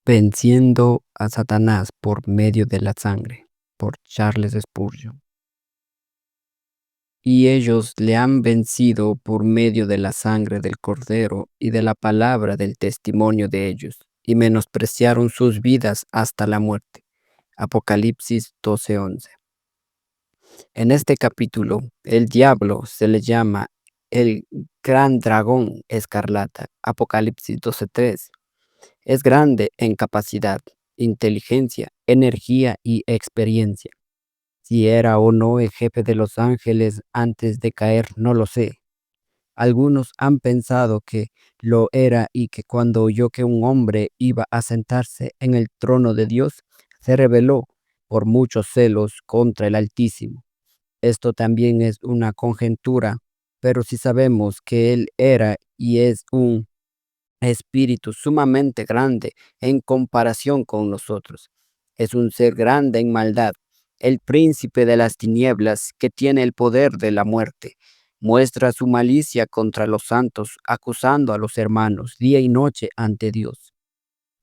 Venciendo a Satanás por medio de la sangre, por Charles Spurgeon. Y ellos le han vencido por medio de la sangre del Cordero y de la palabra del testimonio de ellos, y menospreciaron sus vidas hasta la muerte. Apocalipsis 12:11. En este capítulo, el diablo se le llama el gran dragón escarlata. Apocalipsis 12:3. Es grande en capacidad, inteligencia, energía y experiencia. Si era o no el jefe de los ángeles antes de caer, no lo sé. Algunos han pensado que lo era y que cuando oyó que un hombre iba a sentarse en el trono de Dios, se rebeló por muchos celos contra el Altísimo. Esto también es una conjetura, pero si sabemos que él era y es un espíritu sumamente grande en comparación con nosotros. Es un ser grande en maldad, el príncipe de las tinieblas que tiene el poder de la muerte. Muestra su malicia contra los santos, acusando a los hermanos día y noche ante Dios.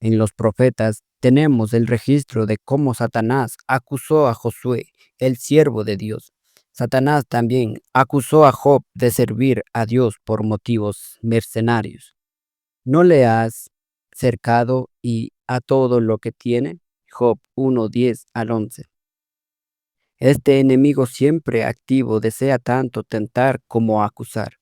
En los profetas tenemos el registro de cómo Satanás acusó a Josué, el siervo de Dios. Satanás también acusó a Job de servir a Dios por motivos mercenarios. ¿No le has cercado y a todo lo que tiene? Job 1:10-11. Este enemigo siempre activo desea tanto tentar como acusar.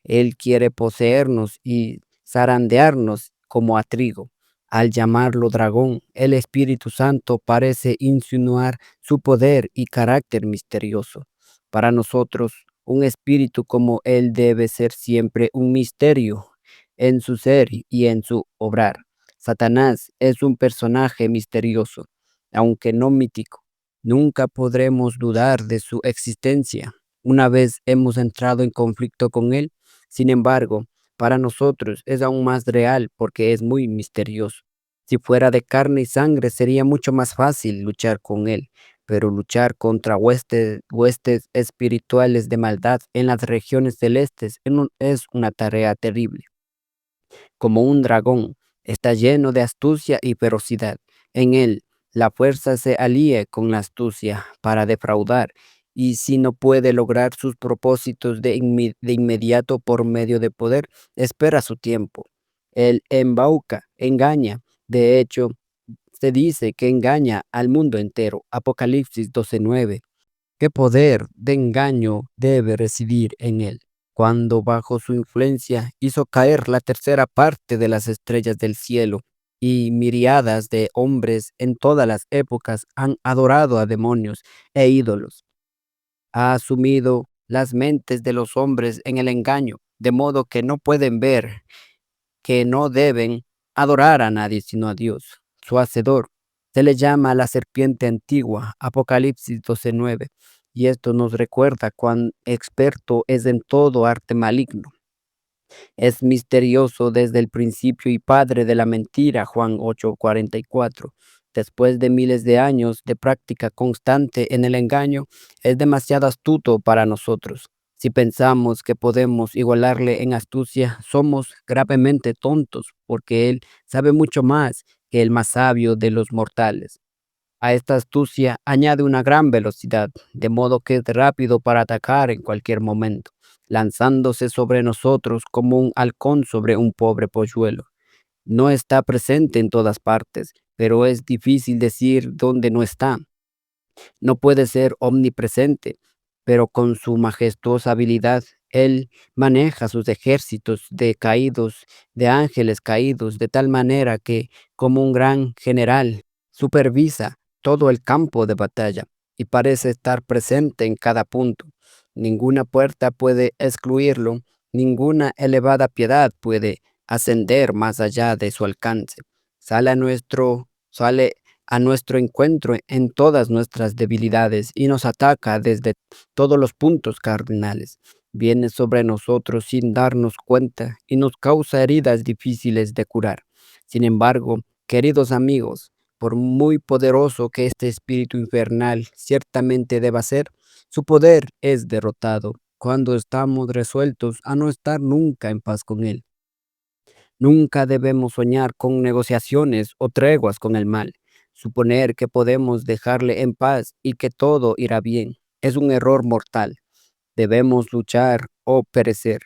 Él quiere poseernos y zarandearnos como a trigo. Al llamarlo dragón, el Espíritu Santo parece insinuar su poder y carácter misterioso. Para nosotros, un espíritu como él debe ser siempre un misterio en su ser y en su obrar. Satanás es un personaje misterioso, aunque no mítico. Nunca podremos dudar de su existencia. Una vez hemos entrado en conflicto con él, sin embargo, para nosotros es aún más real porque es muy misterioso. Si fuera de carne y sangre sería mucho más fácil luchar con él, pero luchar contra huestes espirituales de maldad en las regiones celestes es una tarea terrible. Como un dragón, está lleno de astucia y ferocidad. En él, la fuerza se alía con la astucia para defraudar, y si no puede lograr sus propósitos de inmediato por medio de poder, espera su tiempo. Él embauca, engaña. De hecho, se dice que engaña al mundo entero. Apocalipsis 12:9. ¿Qué poder de engaño debe residir en él? Cuando bajo su influencia hizo caer la tercera parte de las estrellas del cielo, y miriadas de hombres en todas las épocas han adorado a demonios e ídolos. Ha asumido las mentes de los hombres en el engaño, de modo que no pueden ver que no deben adorar a nadie sino a Dios, su hacedor. Se le llama la serpiente antigua, Apocalipsis 12:9, y esto nos recuerda cuán experto es en todo arte maligno. Es misterioso desde el principio y padre de la mentira, Juan 8:44. Después de miles de años de práctica constante en el engaño, es demasiado astuto para nosotros. Si pensamos que podemos igualarle en astucia, somos gravemente tontos, porque él sabe mucho más que el más sabio de los mortales. A esta astucia añade una gran velocidad, de modo que es rápido para atacar en cualquier momento, lanzándose sobre nosotros como un halcón sobre un pobre polluelo. No está presente en todas partes, pero es difícil decir dónde no está. No puede ser omnipresente, pero con su majestuosa habilidad, él maneja sus ejércitos de caídos, de ángeles caídos, de tal manera que, como un gran general, supervisa todo el campo de batalla y parece estar presente en cada punto. Ninguna puerta puede excluirlo, ninguna elevada piedad puede ascender más allá de su alcance. Sale a nuestro encuentro en todas nuestras debilidades y nos ataca desde todos los puntos cardinales. Viene sobre nosotros sin darnos cuenta y nos causa heridas difíciles de curar. Sin embargo, queridos amigos, por muy poderoso que este espíritu infernal ciertamente deba ser, su poder es derrotado cuando estamos resueltos a no estar nunca en paz con él. Nunca debemos soñar con negociaciones o treguas con el mal. Suponer que podemos dejarle en paz y que todo irá bien es un error mortal. Debemos luchar o perecer.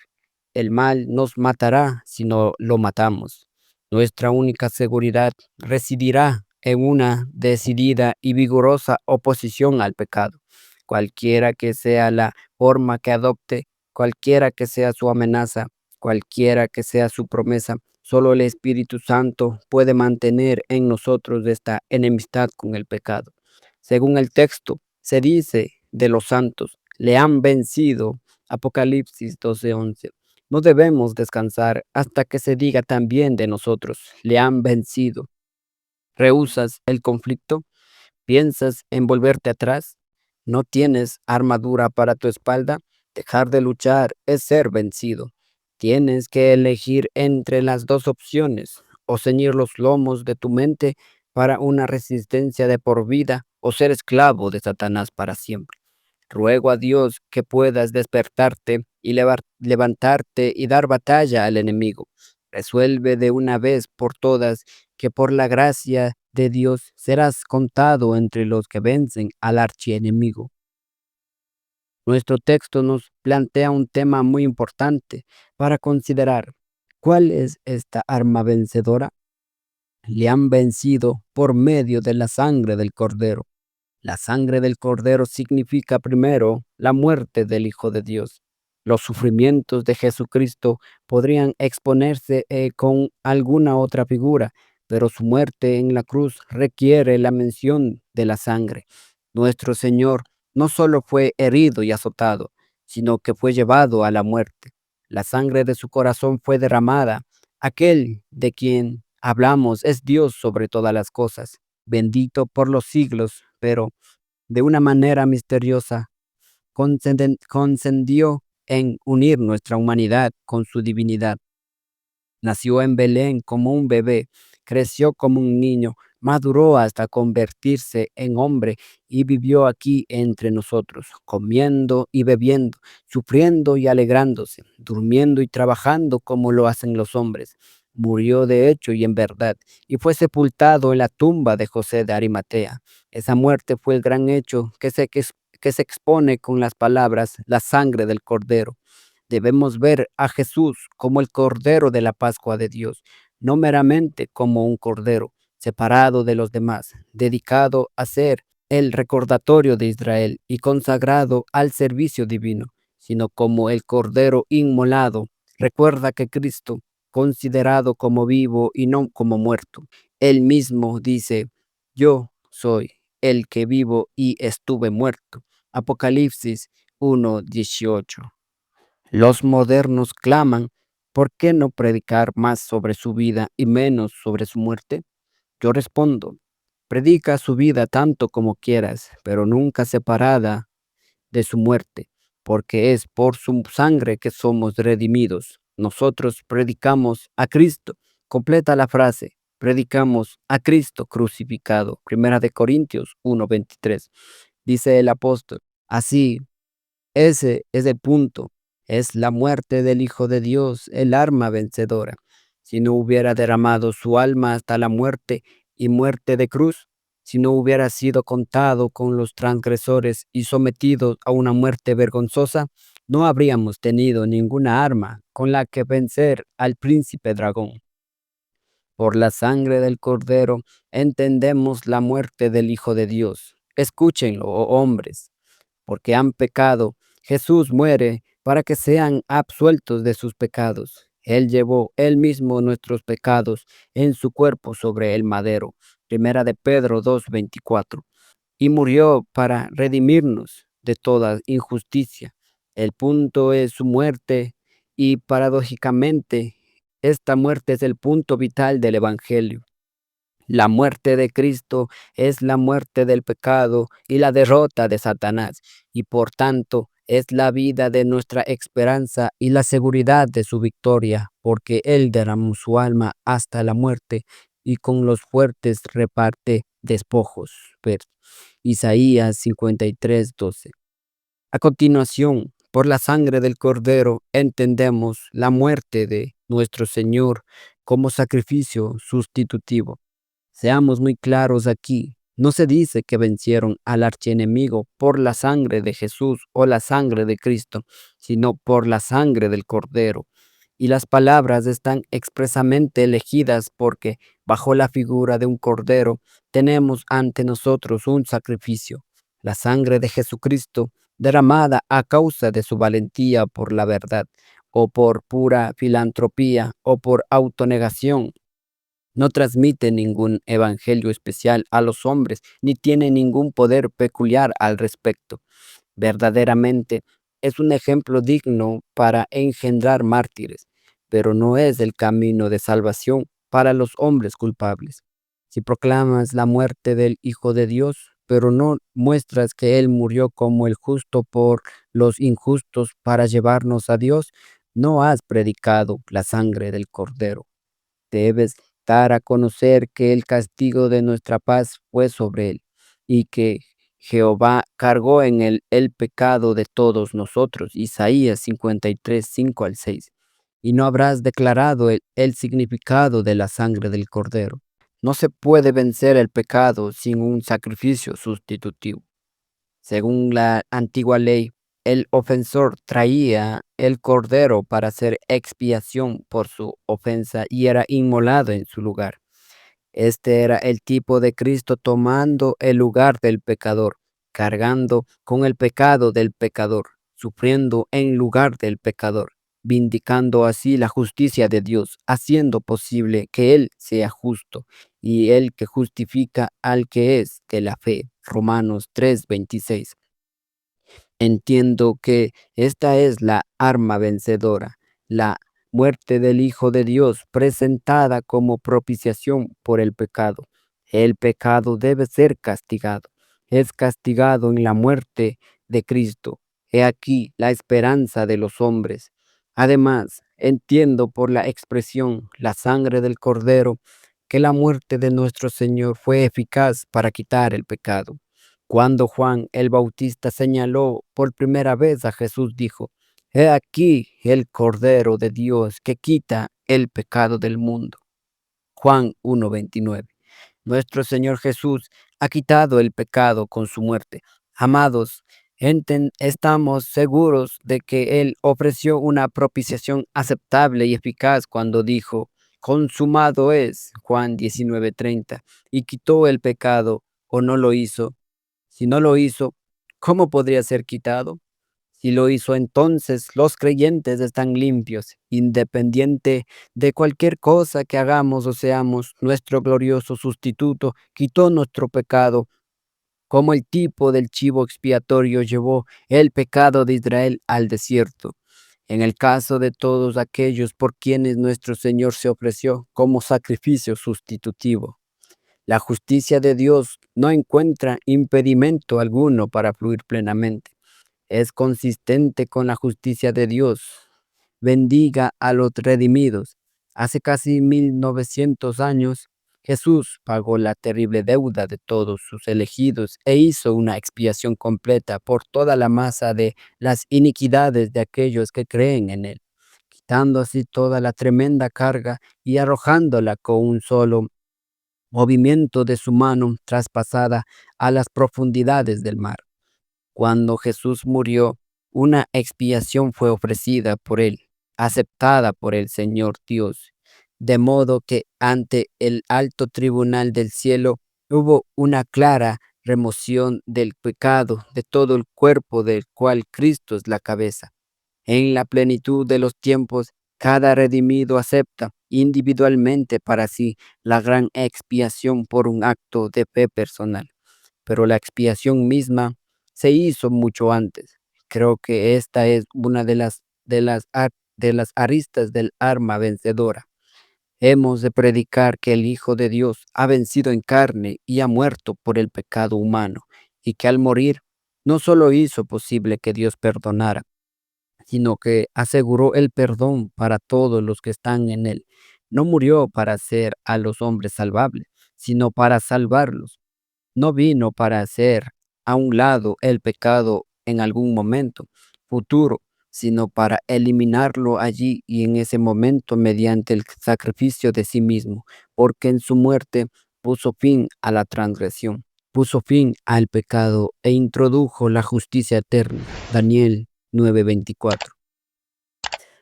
El mal nos matará si no lo matamos. Nuestra única seguridad residirá en una decidida y vigorosa oposición al pecado. Cualquiera que sea la forma que adopte, cualquiera que sea su amenaza, cualquiera que sea su promesa, solo el Espíritu Santo puede mantener en nosotros esta enemistad con el pecado. Según el texto, se dice de los santos, le han vencido. Apocalipsis 12:11. No debemos descansar hasta que se diga también de nosotros, le han vencido. ¿Rehusas el conflicto? ¿Piensas en volverte atrás? ¿No tienes armadura para tu espalda? Dejar de luchar es ser vencido. Tienes que elegir entre las dos opciones, o ceñir los lomos de tu mente para una resistencia de por vida, o ser esclavo de Satanás para siempre. Ruego a Dios que puedas despertarte y levantarte y dar batalla al enemigo. Resuelve de una vez por todas que por la gracia de Dios serás contado entre los que vencen al archienemigo. Nuestro texto nos plantea un tema muy importante para considerar. ¿Cuál es esta arma vencedora? Le han vencido por medio de la sangre del Cordero. La sangre del Cordero significa primero la muerte del Hijo de Dios. Los sufrimientos de Jesucristo podrían exponerse con alguna otra figura, pero su muerte en la cruz requiere la mención de la sangre. Nuestro Señor no solo fue herido y azotado, sino que fue llevado a la muerte. La sangre de su corazón fue derramada. Aquel de quien hablamos es Dios sobre todas las cosas, bendito por los siglos, pero de una manera misteriosa conscendió en unir nuestra humanidad con su divinidad. Nació en Belén como un bebé, creció como un niño, maduró hasta convertirse en hombre y vivió aquí entre nosotros, comiendo y bebiendo, sufriendo y alegrándose, durmiendo y trabajando como lo hacen los hombres. Murió de hecho y en verdad, y fue sepultado en la tumba de José de Arimatea. Esa muerte fue el gran hecho que se expone con las palabras, la sangre del Cordero. Debemos ver a Jesús como el Cordero de la Pascua de Dios, no meramente como un Cordero separado de los demás, dedicado a ser el recordatorio de Israel y consagrado al servicio divino, sino como el Cordero inmolado. Recuerda que Cristo, considerado como vivo y no como muerto, él mismo dice, yo soy el que vivo y estuve muerto. Apocalipsis 1:18. Los modernos claman, ¿por qué no predicar más sobre su vida y menos sobre su muerte? Yo respondo, predica su vida tanto como quieras, pero nunca separada de su muerte, porque es por su sangre que somos redimidos. Nosotros predicamos a Cristo. Completa la frase, predicamos a Cristo crucificado. Primera de Corintios 1:23. Dice el apóstol, así ese es el punto. Es la muerte del Hijo de Dios, el arma vencedora. Si no hubiera derramado su alma hasta la muerte y muerte de cruz, si no hubiera sido contado con los transgresores y sometido a una muerte vergonzosa, no habríamos tenido ninguna arma con la que vencer al príncipe dragón. Por la sangre del Cordero entendemos la muerte del Hijo de Dios. Escúchenlo, oh hombres, porque han pecado. Jesús muere para que sean absueltos de sus pecados. Él llevó él mismo nuestros pecados en su cuerpo sobre el madero. Primera de Pedro 2:24. Y murió para redimirnos de toda injusticia. El punto es su muerte y paradójicamente esta muerte es el punto vital del Evangelio. La muerte de Cristo es la muerte del pecado y la derrota de Satanás, y por tanto es la vida de nuestra esperanza y la seguridad de su victoria, porque Él derramó su alma hasta la muerte y con los fuertes reparte despojos. Ver Isaías 53:12. A continuación, por la sangre del Cordero entendemos la muerte de nuestro Señor como sacrificio sustitutivo. Seamos muy claros aquí. No se dice que vencieron al archienemigo por la sangre de Jesús o la sangre de Cristo, sino por la sangre del Cordero. Y las palabras están expresamente elegidas porque bajo la figura de un cordero tenemos ante nosotros un sacrificio, la sangre de Jesucristo derramada a causa de su valentía por la verdad, o por pura filantropía, o por autonegación. No transmite ningún evangelio especial a los hombres, ni tiene ningún poder peculiar al respecto. Verdaderamente es un ejemplo digno para engendrar mártires, pero no es el camino de salvación para los hombres culpables. Si proclamas la muerte del Hijo de Dios, pero no muestras que Él murió como el justo por los injustos para llevarnos a Dios, no has predicado la sangre del Cordero. Debes dar a conocer que el castigo de nuestra paz fue sobre él y que Jehová cargó en él el pecado de todos nosotros. Isaías 53, 5 al 6. Y no habrás declarado el significado de la sangre del Cordero. No se puede vencer el pecado sin un sacrificio sustitutivo. Según la antigua ley, el ofensor traía el cordero para hacer expiación por su ofensa y era inmolado en su lugar. Este era el tipo de Cristo tomando el lugar del pecador, cargando con el pecado del pecador, sufriendo en lugar del pecador, vindicando así la justicia de Dios, haciendo posible que Él sea justo y el que justifica al que es de la fe. Romanos 3:26. Entiendo que esta es la arma vencedora, la muerte del Hijo de Dios presentada como propiciación por el pecado. El pecado debe ser castigado. Es castigado en la muerte de Cristo. He aquí la esperanza de los hombres. Además, entiendo por la expresión la sangre del Cordero que la muerte de nuestro Señor fue eficaz para quitar el pecado. Cuando Juan el Bautista señaló por primera vez a Jesús, dijo: He aquí el Cordero de Dios que quita el pecado del mundo. Juan 1:29. Nuestro Señor Jesús ha quitado el pecado con su muerte. Amados, estamos seguros de que Él ofreció una propiciación aceptable y eficaz cuando dijo: consumado es, Juan 19:30, y quitó el pecado, ¿o no lo hizo? Si no lo hizo, ¿cómo podría ser quitado? Si lo hizo, entonces los creyentes están limpios, independiente de cualquier cosa que hagamos o seamos. Nuestro glorioso sustituto quitó nuestro pecado, como el tipo del chivo expiatorio llevó el pecado de Israel al desierto. En el caso de todos aquellos por quienes nuestro Señor se ofreció como sacrificio sustitutivo, la justicia de Dios no encuentra impedimento alguno para fluir plenamente. Es consistente con la justicia de Dios. Bendiga a los redimidos. Hace casi 1900 años, Jesús pagó la terrible deuda de todos sus elegidos e hizo una expiación completa por toda la masa de las iniquidades de aquellos que creen en él, quitando así toda la tremenda carga y arrojándola con un solo movimiento de su mano traspasada a las profundidades del mar. Cuando Jesús murió, una expiación fue ofrecida por él, aceptada por el Señor Dios, de modo que ante el alto tribunal del cielo hubo una clara remoción del pecado de todo el cuerpo del cual Cristo es la cabeza. En la plenitud de los tiempos, cada redimido acepta individualmente para sí la gran expiación por un acto de fe personal. Pero la expiación misma se hizo mucho antes. Creo que esta es una de las aristas del arma vencedora. Hemos de predicar que el Hijo de Dios ha vencido en carne y ha muerto por el pecado humano, y que al morir no solo hizo posible que Dios perdonara, sino que aseguró el perdón para todos los que están en él. No murió para hacer a los hombres salvables, sino para salvarlos. No vino para hacer a un lado el pecado en algún momento futuro, sino para eliminarlo allí y en ese momento mediante el sacrificio de sí mismo, porque en su muerte puso fin a la transgresión, puso fin al pecado e introdujo la justicia eterna. Daniel 9:24.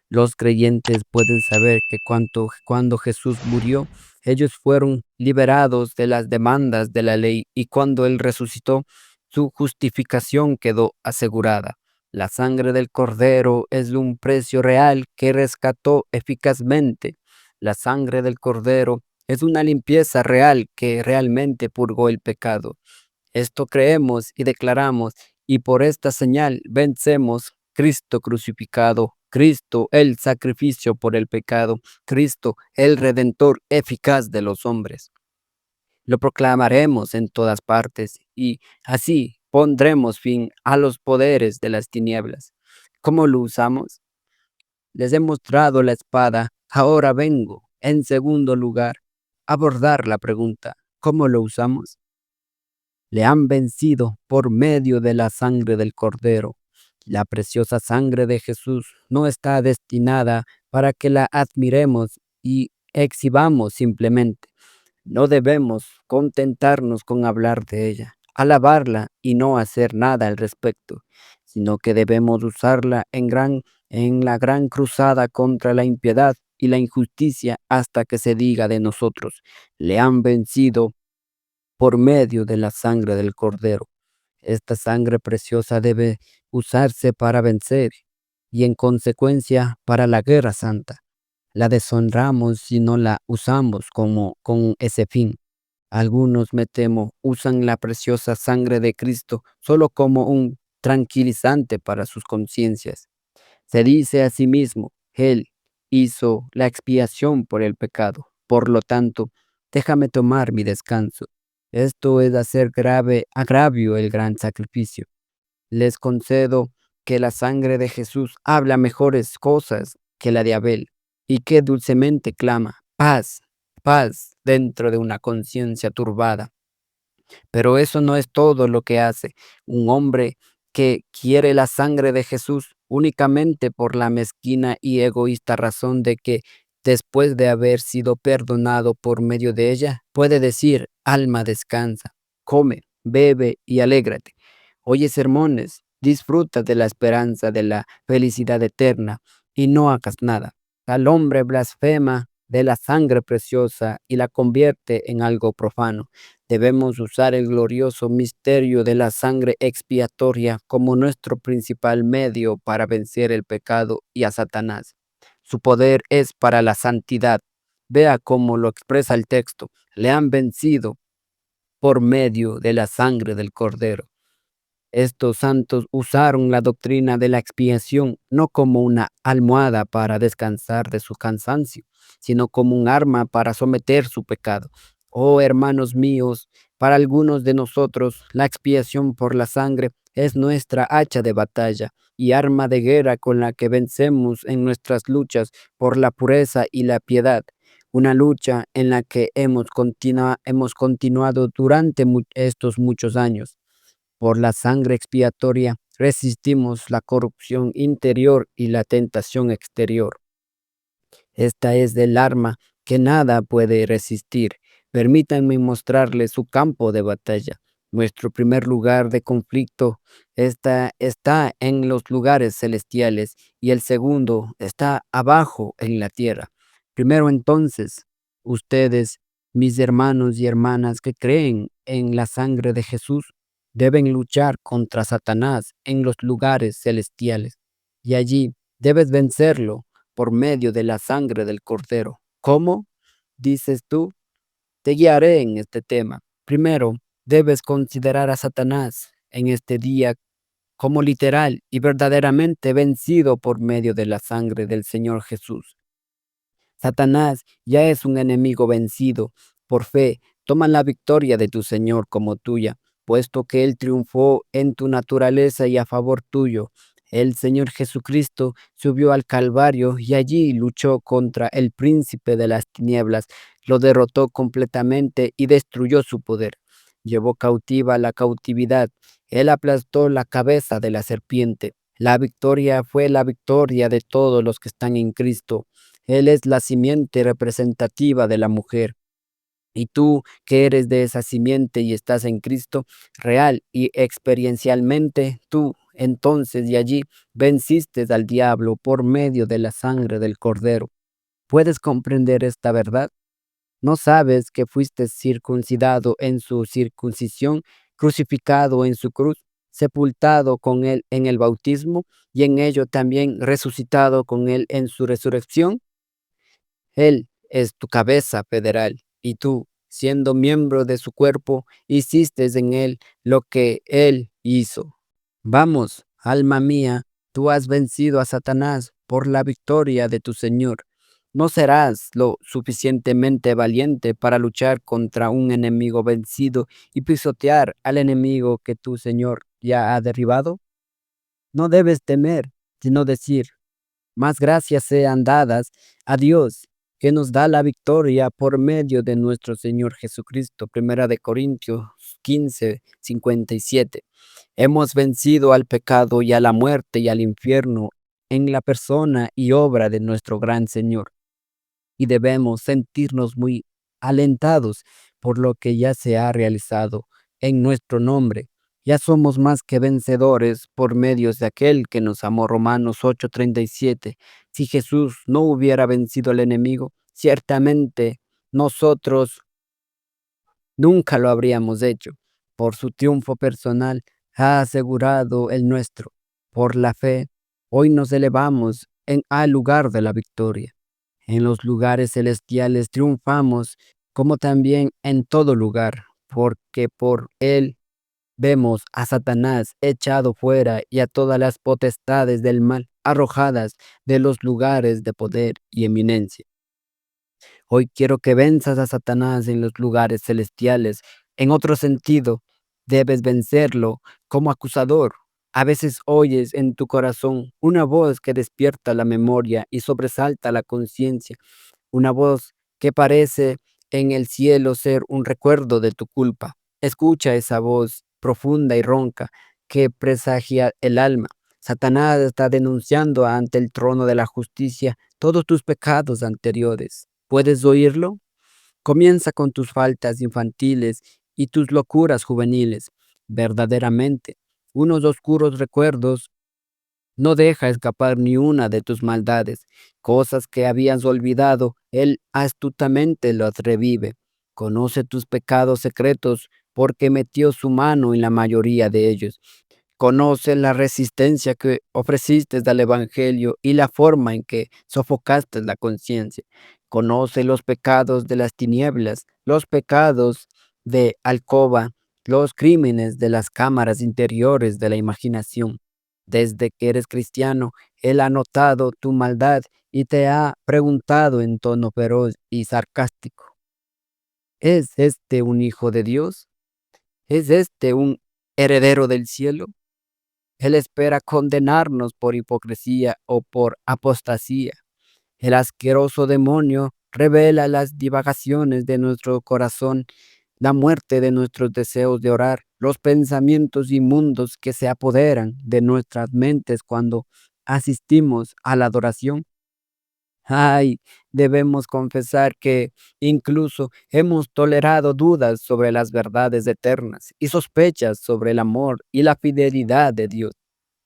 Los creyentes pueden saber que cuando Jesús murió, ellos fueron liberados de las demandas de la ley y cuando Él resucitó, su justificación quedó asegurada. La sangre del Cordero es un precio real que rescató eficazmente. La sangre del Cordero es una limpieza real que realmente purgó el pecado. Esto creemos y declaramos, y por esta señal vencemos. Cristo crucificado, Cristo el sacrificio por el pecado, Cristo el redentor eficaz de los hombres. Lo proclamaremos en todas partes y así pondremos fin a los poderes de las tinieblas. ¿Cómo lo usamos? Les he mostrado la espada, ahora vengo, en segundo lugar, a abordar la pregunta, ¿cómo lo usamos? Le han vencido por medio de la sangre del Cordero. La preciosa sangre de Jesús no está destinada para que la admiremos y exhibamos simplemente. No debemos contentarnos con hablar de ella, alabarla y no hacer nada al respecto, sino que debemos usarla en la gran cruzada contra la impiedad y la injusticia hasta que se diga de nosotros, le han vencido por medio de la sangre del Cordero. Esta sangre preciosa debe usarse para vencer y en consecuencia para la guerra santa. La deshonramos si no la usamos con ese fin. Algunos, me temo, usan la preciosa sangre de Cristo solo como un tranquilizante para sus conciencias. Se dice a sí mismo, Él hizo la expiación por el pecado. Por lo tanto, déjame tomar mi descanso. Esto es hacer grave agravio el gran sacrificio. Les concedo que la sangre de Jesús habla mejores cosas que la de Abel y que dulcemente clama paz, paz dentro de una conciencia turbada. Pero eso no es todo lo que hace un hombre que quiere la sangre de Jesús únicamente por la mezquina y egoísta razón de que después de haber sido perdonado por medio de ella, puede decir, alma descansa, come, bebe y alégrate. Oye sermones, disfruta de la esperanza de la felicidad eterna y no hagas nada. Tal hombre blasfema de la sangre preciosa y la convierte en algo profano. Debemos usar el glorioso misterio de la sangre expiatoria como nuestro principal medio para vencer el pecado y a Satanás. Su poder es para la santidad. Vea cómo lo expresa el texto. Le han vencido por medio de la sangre del Cordero. Estos santos usaron la doctrina de la expiación no como una almohada para descansar de su cansancio, sino como un arma para someter su pecado. Oh hermanos míos, para algunos de nosotros la expiación por la sangre es nuestra hacha de batalla y arma de guerra con la que vencemos en nuestras luchas por la pureza y la piedad. Una lucha en la que hemos continuado durante estos muchos años. Por la sangre expiatoria resistimos la corrupción interior y la tentación exterior. Esta es el arma que nada puede resistir. Permítanme mostrarles su campo de batalla. Nuestro primer lugar de conflicto está en los lugares celestiales y el segundo está abajo en la tierra. Primero entonces, ustedes, mis hermanos y hermanas que creen en la sangre de Jesús, deben luchar contra Satanás en los lugares celestiales y allí debes vencerlo por medio de la sangre del Cordero. ¿Cómo? Dices tú. Te guiaré en este tema. Primero, debes considerar a Satanás en este día como literal y verdaderamente vencido por medio de la sangre del Señor Jesús. Satanás ya es un enemigo vencido. Por fe, toma la victoria de tu Señor como tuya, puesto que Él triunfó en tu naturaleza y a favor tuyo. El Señor Jesucristo subió al Calvario y allí luchó contra el príncipe de las tinieblas, lo derrotó completamente y destruyó su poder. Llevó cautiva la cautividad. Él aplastó la cabeza de la serpiente. La victoria fue la victoria de todos los que están en Cristo. Él es la simiente representativa de la mujer. Y tú que eres de esa simiente y estás en Cristo, real y experiencialmente, tú entonces de allí venciste al diablo por medio de la sangre del Cordero. ¿Puedes comprender esta verdad? ¿No sabes que fuiste circuncidado en su circuncisión, crucificado en su cruz, sepultado con él en el bautismo y en ello también resucitado con él en su resurrección? Él es tu cabeza federal y tú, siendo miembro de su cuerpo, hiciste en él lo que él hizo. Vamos, alma mía, tú has vencido a Satanás por la victoria de tu Señor. ¿No serás lo suficientemente valiente para luchar contra un enemigo vencido y pisotear al enemigo que tu Señor ya ha derribado? No debes temer, sino decir: más gracias sean dadas a Dios, que nos da la victoria por medio de nuestro Señor Jesucristo. Primera de Corintios 15:57. Hemos vencido al pecado y a la muerte y al infierno en la persona y obra de nuestro gran Señor, y debemos sentirnos muy alentados por lo que ya se ha realizado en nuestro nombre. Ya somos más que vencedores por medios de aquel que nos amó. Romanos 8:37. Si Jesús no hubiera vencido al enemigo, ciertamente nosotros nunca lo habríamos hecho. Por su triunfo personal ha asegurado el nuestro. Por la fe, hoy nos elevamos al lugar de la victoria. En los lugares celestiales triunfamos, como también en todo lugar, porque por él vemos a Satanás echado fuera y a todas las potestades del mal arrojadas de los lugares de poder y eminencia. Hoy quiero que venzas a Satanás en los lugares celestiales. En otro sentido, debes vencerlo como acusador. A veces oyes en tu corazón una voz que despierta la memoria y sobresalta la conciencia, una voz que parece en el cielo ser un recuerdo de tu culpa. Escucha esa voz profunda y ronca que presagia el alma. Satanás está denunciando ante el trono de la justicia todos tus pecados anteriores. ¿Puedes oírlo? Comienza con tus faltas infantiles y tus locuras juveniles. Verdaderamente, unos oscuros recuerdos no deja escapar ni una de tus maldades. Cosas que habías olvidado, Él astutamente las revive. Conoce tus pecados secretos porque metió su mano en la mayoría de ellos. Conoce la resistencia que ofreciste al Evangelio y la forma en que sofocaste la conciencia. Conoce los pecados de las tinieblas, los pecados de alcoba, los crímenes de las cámaras interiores de la imaginación. Desde que eres cristiano, Él ha notado tu maldad y te ha preguntado en tono feroz y sarcástico: ¿es este un hijo de Dios? ¿Es este un heredero del cielo? Él espera condenarnos por hipocresía o por apostasía. El asqueroso demonio revela las divagaciones de nuestro corazón, la muerte de nuestros deseos de orar, los pensamientos inmundos que se apoderan de nuestras mentes cuando asistimos a la adoración. Ay, debemos confesar que incluso hemos tolerado dudas sobre las verdades eternas y sospechas sobre el amor y la fidelidad de Dios.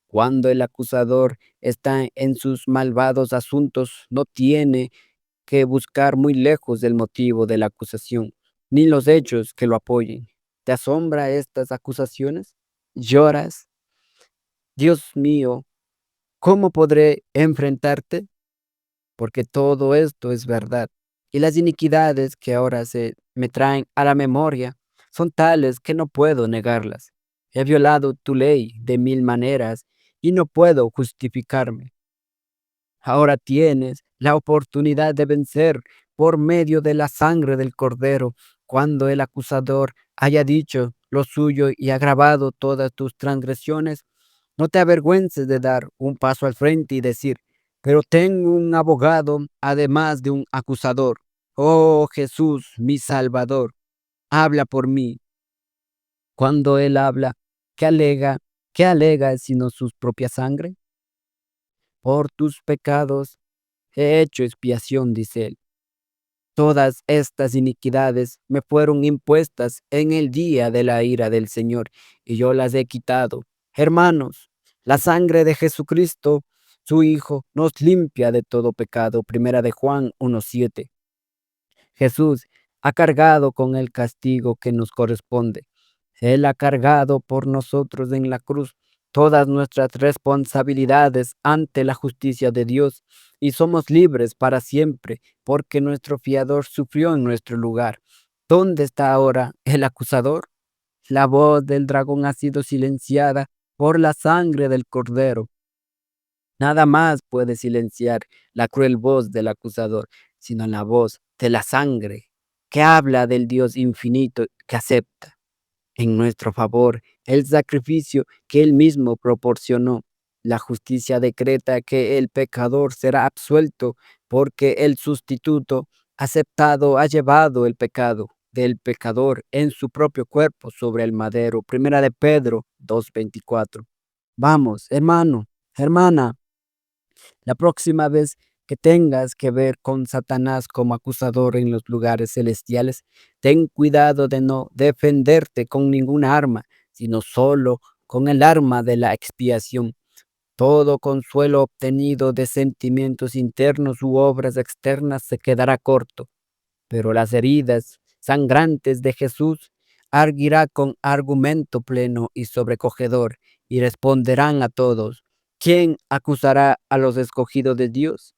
Cuando el acusador está en sus malvados asuntos, no tiene que buscar muy lejos del motivo de la acusación, ni los hechos que lo apoyen. ¿Te asombra estas acusaciones? ¿Lloras? Dios mío, ¿cómo podré enfrentarte? Porque todo esto es verdad. Y las iniquidades que ahora se me traen a la memoria son tales que no puedo negarlas. He violado tu ley de mil maneras y no puedo justificarme. Ahora tienes la oportunidad de vencer por medio de la sangre del Cordero, cuando el acusador haya dicho lo suyo y agravado todas tus transgresiones. No te avergüences de dar un paso al frente y decir: pero tengo un abogado además de un acusador. Oh Jesús, mi Salvador, habla por mí. Cuando Él habla, ¿qué alega? ¿Qué alega sino su propia sangre? por tus pecados he hecho expiación, dice él. Todas estas iniquidades me fueron impuestas en el día de la ira del Señor, y yo las he quitado. Hermanos, la sangre de Jesucristo, su Hijo, nos limpia de todo pecado. Primera de Juan 1:7. Jesús ha cargado con el castigo que nos corresponde. Él ha cargado por nosotros en la cruz todas nuestras responsabilidades ante la justicia de Dios y somos libres para siempre porque nuestro fiador sufrió en nuestro lugar. ¿Dónde está ahora el acusador? La voz del dragón ha sido silenciada por la sangre del cordero. Nada más puede silenciar la cruel voz del acusador, sino la voz de la sangre que habla del Dios infinito que acepta en nuestro favor el sacrificio que Él mismo proporcionó. La justicia decreta que el pecador será absuelto porque el sustituto aceptado ha llevado el pecado del pecador en su propio cuerpo sobre el madero. Primera de Pedro 2:24. Vamos, hermano, hermana, la próxima vez que tengas que ver con Satanás como acusador en los lugares celestiales, ten cuidado de no defenderte con ninguna arma, sino solo con el arma de la expiación. Todo consuelo obtenido de sentimientos internos u obras externas se quedará corto, pero las heridas sangrantes de Jesús arguirá con argumento pleno y sobrecogedor, y responderán a todos: ¿quién acusará a los escogidos de Dios?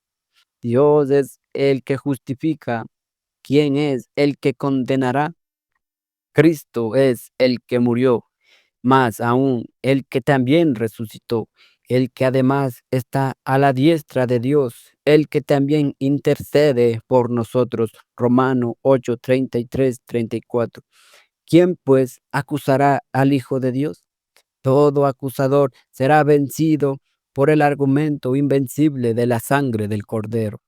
Dios es el que justifica. ¿Quién es el que condenará? Cristo es el que murió, más aún el que también resucitó, el que además está a la diestra de Dios, el que también intercede por nosotros. Romano 8, 33, 34. ¿Quién pues acusará al Hijo de Dios? Todo acusador será vencido por el argumento invencible de la sangre del Cordero.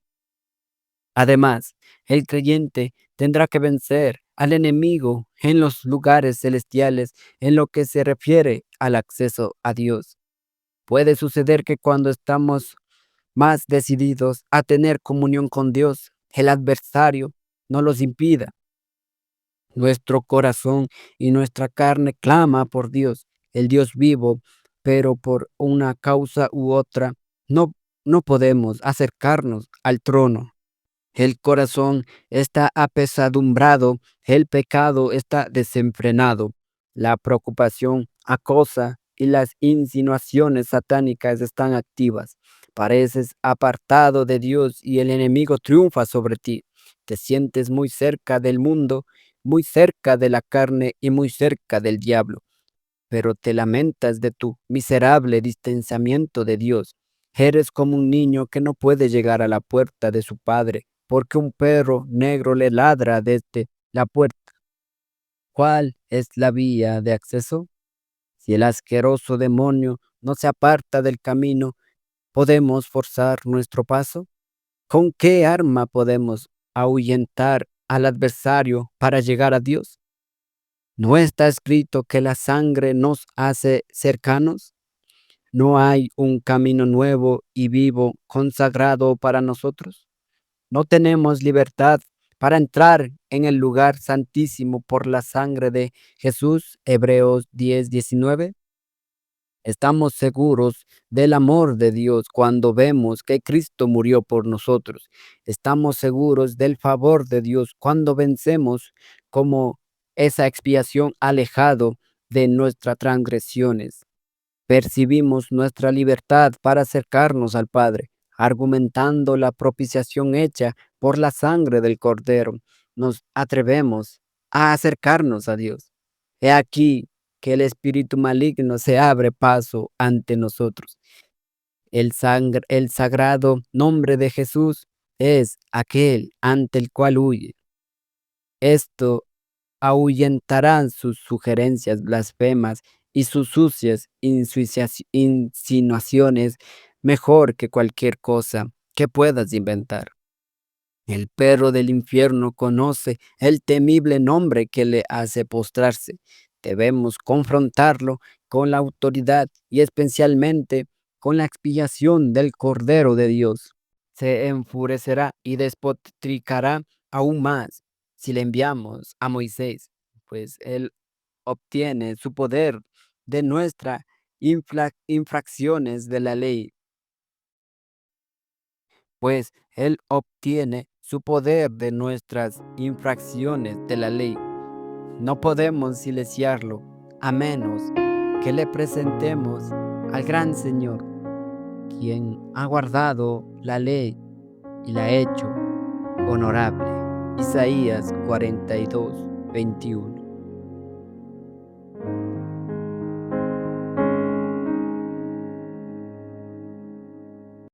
Además, el creyente tendrá que vencer al enemigo en los lugares celestiales en lo que se refiere al acceso a Dios. Puede suceder que cuando estamos más decididos a tener comunión con Dios, el adversario no los impida. Nuestro corazón y nuestra carne clama por Dios, el Dios vivo, pero por una causa u otra no, no podemos acercarnos al trono. El corazón está apesadumbrado, el pecado está desenfrenado, la preocupación acosa y las insinuaciones satánicas están activas. Pareces apartado de Dios y el enemigo triunfa sobre ti. Te sientes muy cerca del mundo, muy cerca de la carne y muy cerca del diablo, pero te lamentas de tu miserable distanciamiento de Dios. Eres como un niño que no puede llegar a la puerta de su padre, porque un perro negro le ladra desde la puerta. ¿Cuál es la vía de acceso? Si el asqueroso demonio no se aparta del camino, ¿podemos forzar nuestro paso? ¿Con qué arma podemos ahuyentar al adversario para llegar a Dios? ¿No está escrito que la sangre nos hace cercanos? ¿No hay un camino nuevo y vivo consagrado para nosotros? ¿No tenemos libertad para entrar en el lugar santísimo por la sangre de Jesús? Hebreos 10:19. Estamos seguros del amor de Dios cuando vemos que Cristo murió por nosotros. Estamos seguros del favor de Dios cuando vencemos como esa expiación alejado de nuestras transgresiones. Percibimos nuestra libertad para acercarnos al Padre, argumentando la propiciación hecha por la sangre del Cordero. Nos atrevemos a acercarnos a Dios. He aquí que el espíritu maligno se abre paso ante nosotros. El sagrado nombre de Jesús es aquel ante el cual huye. Esto ahuyentarán sus sugerencias blasfemas y sus sucias insinuaciones mejor que cualquier cosa que puedas inventar. El perro del infierno conoce el temible nombre que le hace postrarse. Debemos confrontarlo con la autoridad y especialmente con la expiación del Cordero de Dios. Se enfurecerá y despotricará aún más si le enviamos a Moisés, pues él obtiene su poder de nuestras infracciones de la ley, pues él obtiene su poder de nuestras infracciones de la ley. No podemos silenciarlo a menos que le presentemos al gran Señor, quien ha guardado la ley y la ha hecho honorable. Isaías 42:21.